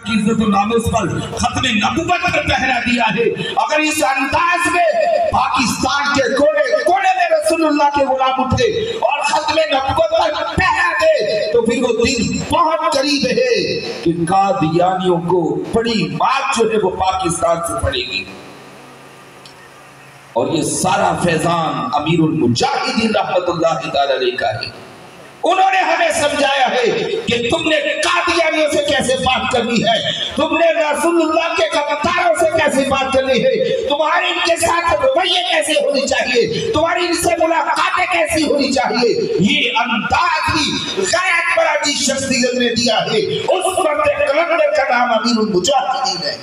की इज्जत और नामूस पर खत्म नबूवत का पहरा दिया है। अगर इस अंदाज में पाकिस्तान के कोने कोने में रसूलुल्लाह के गुलाम उठे और खत्म नबूवत पर पहरा दे तो फिर वो दिन बहुत करीब है कि कादियानियों को बड़ी मात जो है वो पाकिस्तान से पड़ेगी। और ये सारा फैजान अमीरुल मुजाहिदीन रहमतुल्लाह तआला अलैह का है। उन्होंने हमें समझाया है कि तुमने कादियानियों से कैसे बात करनी है, तुमने रसूलुल्लाह के गद्दारों से कैसे बात करनी है, तुम्हारी इनके साथ रवैये कैसे होनी चाहिए, तुम्हारी इनसे मुलाकातें कैसी होनी चाहिए। ये अंदाज भी गैरत बरादी शख्सियत ने दिया है। उस मर्द कलंदर का नाम अमीरुल मुजाहिदीन है।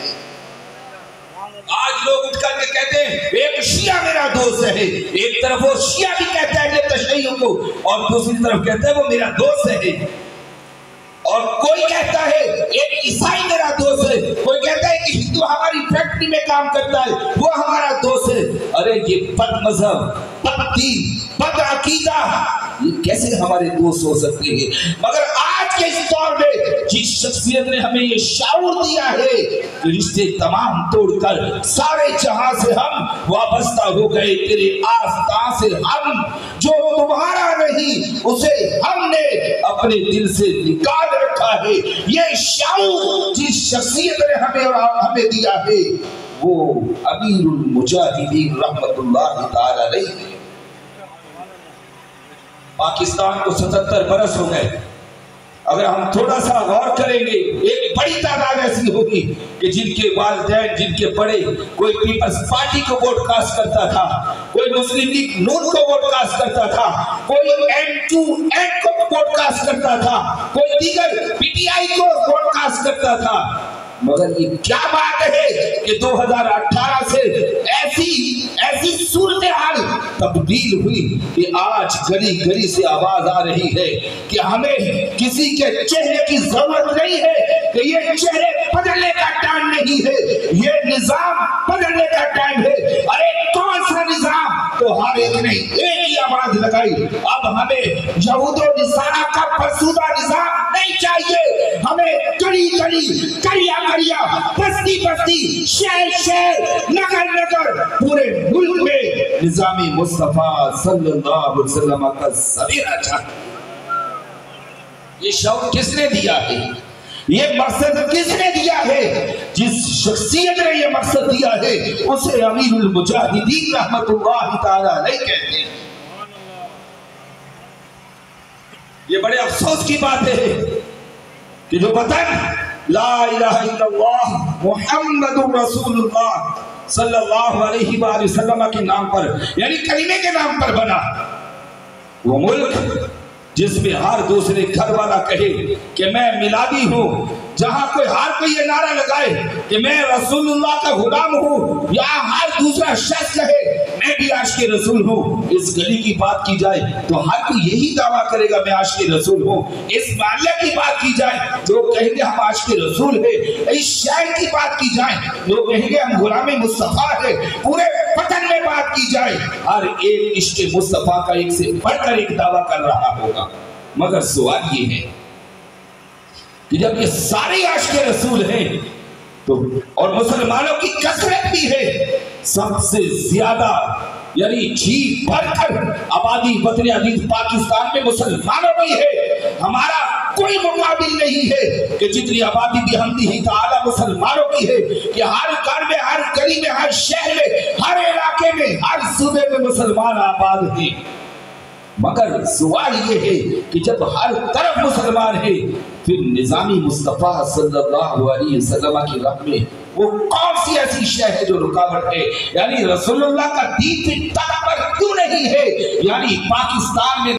आज लोग उठ करके कहते हैं एक शिया मेरा दोस्त है, एक तरफ वो शिया भी कहता है तशय्युअ को और दूसरी तरफ कहता है वो मेरा दोस्त है। और कोई कहता है एक ईसाई मेरा दोस्त है, कोई कहता है कि हिंदू हमारी फैक्ट्री में काम करता है वो हमारा दोस्त है। अरे ये बद मजहब, बद दीन, बद अकीदा, ये कैसे हमारे दोस्त हो सकते हैं। मगर आज के इस दौर में जिस शख्सियत ने हमें ये शाऊर दिया है कि रिश्ते तमाम तोड़कर सारे जहां से हम वाबस्ता हो गए, तेरे आस्था से हम जो तुम्हारा नहीं उसे हमने अपने दिल से निकाल रखा है। ये शाऊर जिस शख्सियत ने हमें दिया है वो अमीरुल मुजाहिदीन रहमतुल्लाह तआला अलैह। पाकिस्तान को 77 बरस हो गए। अगर हम थोड़ा सा गौर करेंगे एक बड़ी तादाद ऐसी होगी कि जिनके वालिदैन, जिनके बड़े, कोई पीपल्स पार्टी को वोट कास्ट करता था, कोई मुस्लिम लीग नून को वोट कास्ट करता था, कोई M2M को वोट कास्ट करता था, कोई दीगर PTI को वोट कास्ट करता था। मगर ये क्या बात है कि 2018 से ऐसी सूरत हाल तब्दील हुई कि आज गली गली से आवाज आ रही है कि हमें किसी के चेहरे की जरूरत नहीं है, कि ये चेहरे बदलने का टाइम नहीं है, ये निजाम बदलने का टाइम है। अरे कौन सा निजाम? तो हर एक ने एक ही आवाज लगाई, अब हमें यहूदो निसारा का फरसूदा निजाम नहीं चाहिए, हमें गली गली, करिया करिया, बस्ती बस्ती, शहर शहर, नगर नगर, पूरे मुल्क में निजामी मुस्तफा सल्लल्लाहु अलैहि वसल्लम का सवेरा चाहिए। ये शौक किसने दिया है? ये मकसद किसने दिया है? जिस शख्सियत ने ये मकसद दिया है उसे अमीरुल मुजाहिदीन रहमतुल्लाह तआला अलैह कहते हैं। ये बड़े अफसोस की बात है कि जो वतन ला इलाहा इल्लल्लाह मुहम्मदुर रसूलुल्लाह सल्लल्लाहु अलैहि वसल्लम के नाम पर, यानी कलीमे के नाम पर बना, वो मुल्क जिसमें हर दूसरे घर वाला कहे कि मैं मिलादी हूँ, जहां कोई हर कोई ये नारा लगाए कि मैं रसूलुल्लाह का गुलाम हूँ, या हर दूसरा शख्स कहे मैं भी आशिक़े रसूल हूँ। इस गली की बात की जाए तो हर कोई यही दावा करेगा मैं आशिक़े रसूल हूँ। इस मोहल्ले की बात की जाए लोग कहेंगे हम आशिक़े रसूल है। इस शहर की बात की जाए लोग कहेंगे हम गुलामे मुस्तफा है। पूरे वतन में बात की जाए हर एक इश्क़े मुस्तफा का एक से बढ़कर एक दावा कर रहा होगा। मगर सवाल ये है कि जब ये सारे आशिक़े रसूल हैं तो और मुसलमानों की कसरत भी है, सबसे ज्यादा यानी जी भरकर आबादी वतन अजीज पाकिस्तान में मुसलमानों की है। हमारा कोई मुकाबिल नहीं है कि जितनी आबादी भी हमदी ही ताला मुसलमानों की है कि हर घर में, हर गली में, हर शहर में, हर इलाके में, हर सूबे में मुसलमान आबाद हैं। मगर सवाल ये है कि जब हर तरफ मुसलमान है फिर निजामी मुस्तफा सल्लल्लाहु अलैहि वसल्लम की राह में वो कौन सी ऐसी शय है जो रुकावट है? यानी रसूलुल्लाह का दीन फिर तक पर क्यों नहीं है? यानी पाकिस्तान में